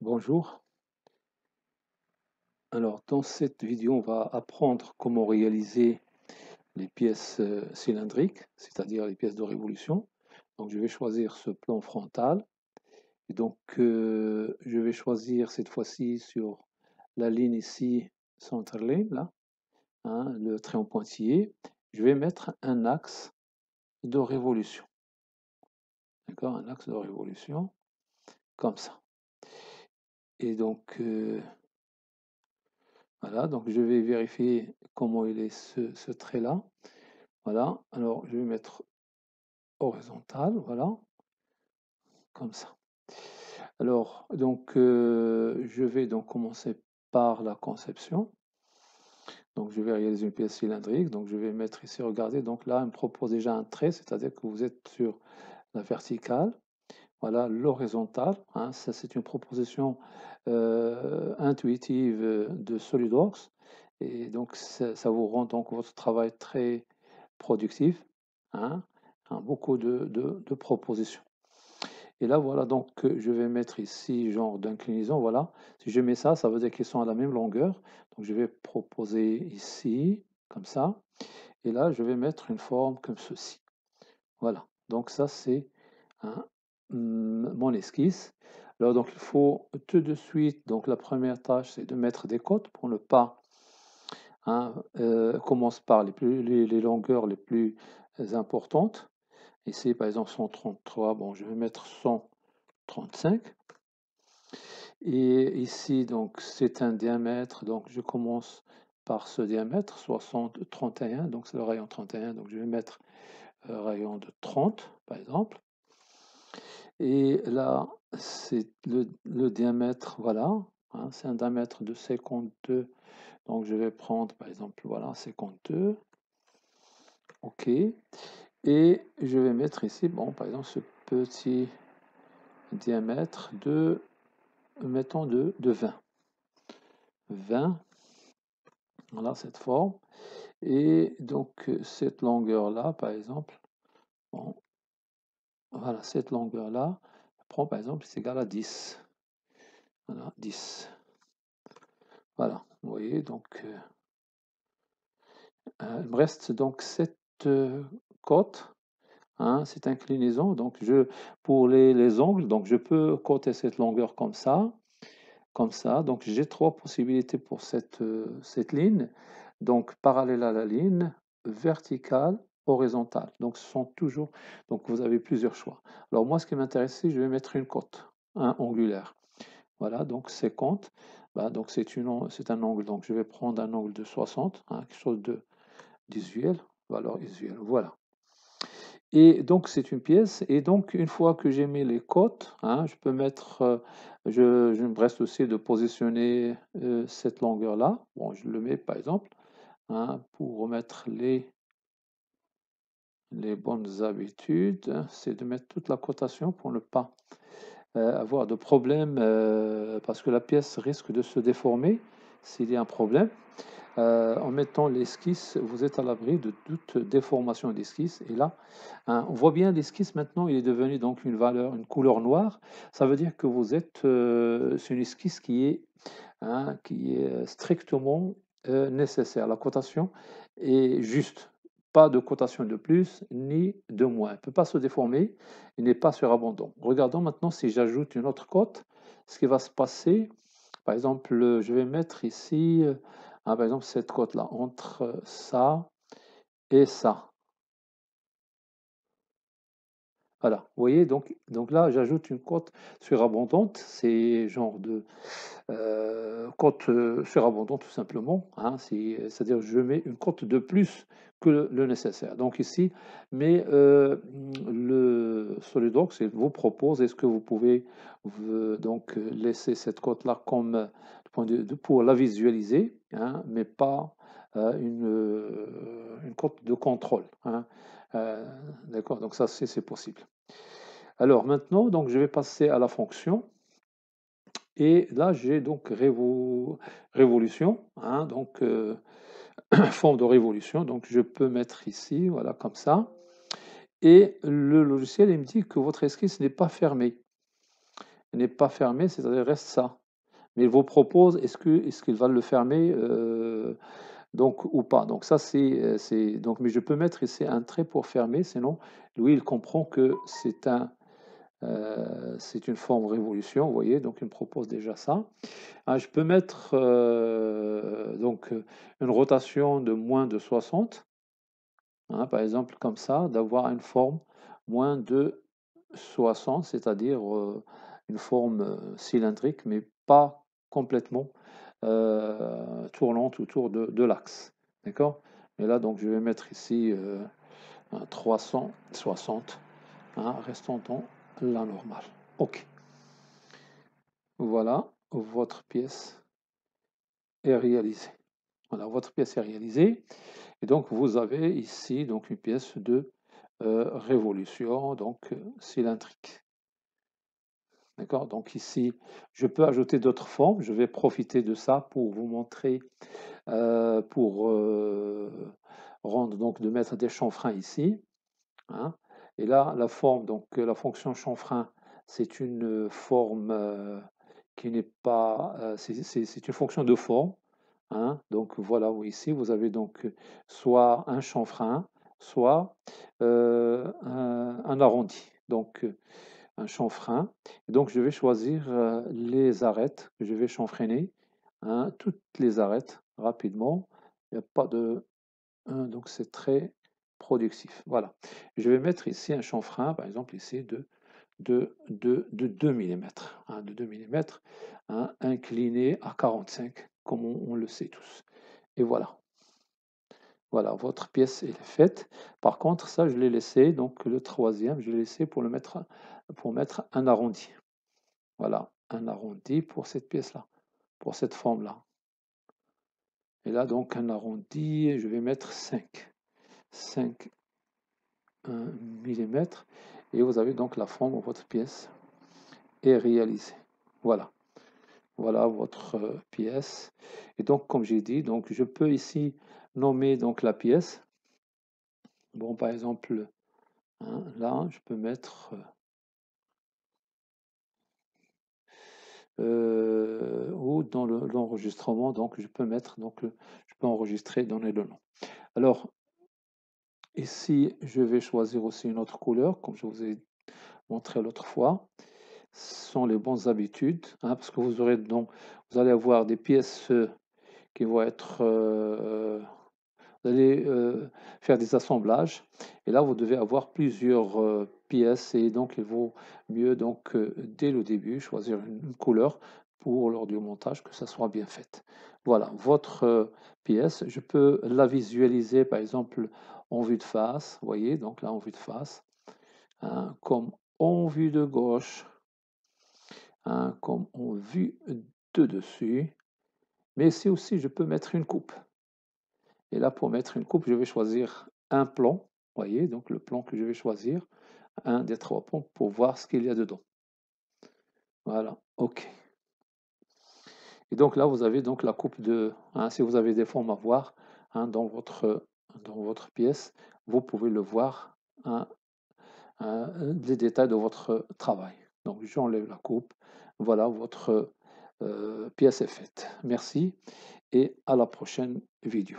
Bonjour. Alors, dans cette vidéo, on va apprendre comment réaliser les pièces cylindriques, c'est-à-dire les pièces de révolution. Donc, je vais choisir ce plan frontal. Et donc, je vais choisir cette fois-ci sur la ligne ici, centerline, là, hein, le trait en pointillé. Je vais mettre un axe de révolution. D'accord? Un axe de révolution, comme ça. Et donc, voilà, donc je vais vérifier comment il est ce trait-là. Voilà, alors je vais mettre horizontal, voilà, comme ça. Alors, donc, je vais donc commencer par la conception. Donc, je vais réaliser une pièce cylindrique. Donc, je vais mettre ici, regardez, donc là, il me propose déjà un trait, c'est-à-dire que vous êtes sur la verticale. Voilà, l'horizontale, hein, ça c'est une proposition intuitive de SolidWorks. Et donc, ça vous rend donc votre travail très productif, hein, hein, beaucoup de propositions. Et là, voilà, donc je vais mettre ici genre d'inclinaison, voilà. Si je mets ça, ça veut dire qu'ils sont à la même longueur. Donc je vais proposer ici, comme ça. Et là, je vais mettre une forme comme ceci. Voilà. Donc ça, c'est hein, mon esquisse. Alors donc il faut tout de suite, donc la première tâche, c'est de mettre des côtes pour ne pas, hein, commence par les longueurs les plus importantes. Ici, par exemple, 133, bon, je vais mettre 135. Et ici, donc, c'est un diamètre, donc je commence par ce diamètre, 31, donc c'est le rayon 31, donc je vais mettre rayon de 30, par exemple. Et là, c'est le diamètre, voilà, hein, c'est un diamètre de 52, donc je vais prendre, par exemple, voilà, 52, ok. Et je vais mettre ici, bon, par exemple, ce petit diamètre de, mettons, de 20. 20, voilà cette forme. Et donc, cette longueur-là, par exemple, bon, voilà, cette longueur-là, prend par exemple, c'est égal à 10. Voilà, 10. Voilà, vous voyez, donc, il me reste donc cette côte, hein, cette inclinaison. Donc, pour les angles, donc je peux côter cette longueur comme ça, comme ça. Donc, j'ai trois possibilités pour cette ligne. Donc, parallèle à la ligne, verticale, horizontale. Donc, ce sont toujours. Donc, vous avez plusieurs choix. Alors, moi, ce qui m'intéresse, je vais mettre une côte, hein, angulaire. Voilà, donc c'est compte. Bah, donc, c'est un angle. Donc, je vais prendre un angle de 60, hein, quelque chose de visuel. Valeur visuelle. Voilà. Et donc, c'est une pièce. Et donc, une fois que j'ai mis les côtes, hein, je peux mettre. Je me reste aussi de positionner cette longueur-là. Bon, je le mets par exemple, hein, pour remettre les bonnes habitudes, hein, c'est de mettre toute la cotation pour ne pas avoir de problème, parce que la pièce risque de se déformer s'il y a un problème. En mettant l'esquisse, vous êtes à l'abri de toute déformation d'esquisse. Et là, hein, on voit bien l'esquisse maintenant, il est devenu donc une couleur noire. Ça veut dire que c'est une esquisse qui est strictement nécessaire. La cotation est juste. Pas de cotation de plus ni de moins. Elle ne peut pas se déformer, il n'est pas surabondant. Regardons maintenant si j'ajoute une autre cote, ce qui va se passer. Par exemple, je vais mettre ici, par exemple, cette cote-là, entre ça et ça. Voilà, vous voyez, donc là, j'ajoute une cote surabondante, c'est genre de cote surabondante tout simplement, hein, c'est-à-dire je mets une cote de plus que le nécessaire. Donc ici, mais le SolidWorks il vous propose, est-ce que vous pouvez donc laisser cette cote-là comme pour la visualiser, hein, mais pas une cote de contrôle, hein. D'accord, donc ça c'est possible. Alors maintenant, donc, je vais passer à la fonction. Et là, j'ai donc révolution, hein, donc forme de révolution. Donc je peux mettre ici, voilà, comme ça. Et le logiciel, il me dit que votre esquisse n'est pas fermée. n'est pas fermé, c'est-à-dire reste ça. Mais il vous propose, est-ce qu'il va le fermer donc ou pas. Donc ça, donc, mais je peux mettre ici un trait pour fermer, sinon, lui, il comprend que c'est une forme révolution, vous voyez, donc il me propose déjà ça. Ah, je peux mettre donc une rotation de moins de 60, hein, par exemple comme ça, d'avoir une forme moins de 60, c'est-à-dire une forme cylindrique, mais pas complètement tournante autour de l'axe. D'accord? Et là, donc, je vais mettre ici un 360, hein, restant dans la normale. OK. Voilà, votre pièce est réalisée. Voilà, votre pièce est réalisée. Et donc, vous avez ici donc une pièce de révolution, donc cylindrique. D'accord? Donc ici, je peux ajouter d'autres formes. Je vais profiter de ça pour vous montrer, pour rendre, donc de mettre des chanfreins ici, hein. Et là, la forme, donc la fonction chanfrein, c'est une forme qui n'est pas, c'est une fonction de forme, hein. Donc voilà, ici, vous avez donc soit un chanfrein, soit un arrondi. Donc un chanfrein. Donc je vais choisir les arêtes que je vais chanfreiner, hein, toutes les arêtes rapidement. Il n'y a pas de... donc c'est très productif. Voilà. Je vais mettre ici un chanfrein, par exemple ici de 2 mm, hein, de 2 mm, hein, incliné à 45, comme on le sait tous. Et voilà. Voilà, votre pièce est faite. Par contre, ça, je l'ai laissé, donc le troisième, je l'ai laissé pour mettre un arrondi. Voilà, un arrondi pour cette pièce-là, pour cette forme-là. Et là, donc, un arrondi, je vais mettre 5 mm. Et vous avez donc la forme de votre pièce est réalisée. Voilà. Voilà votre pièce. Et donc, comme j'ai dit, donc je peux ici nommer donc la pièce. Bon, par exemple, hein, là, je peux mettre ou dans l'enregistrement, donc je peux mettre, donc je peux enregistrer, donner le nom. Alors, ici, je vais choisir aussi une autre couleur, comme je vous ai montré l'autre fois. Ce sont les bonnes habitudes, hein, parce que vous allez avoir des pièces qui vont être, vous allez faire des assemblages, et là, vous devez avoir plusieurs pièces, et donc il vaut mieux, donc, dès le début, choisir une couleur pour lors du montage, que ça soit bien fait. Voilà, votre pièce, je peux la visualiser, par exemple, en vue de face, vous voyez, donc là, en vue de face, hein, comme en vue de gauche, hein, comme en vue de dessus, mais ici aussi, je peux mettre une coupe. Et là, pour mettre une coupe, je vais choisir un plan. Vous voyez, donc le plan que je vais choisir, un des 3 plans, pour voir ce qu'il y a dedans. Voilà, OK. Et donc là, vous avez donc la coupe de... hein, si vous avez des formes à voir, hein, dans votre pièce, vous pouvez le voir, hein, les détails de votre travail. Donc j'enlève la coupe. Voilà, votre pièce est faite. Merci et à la prochaine vidéo.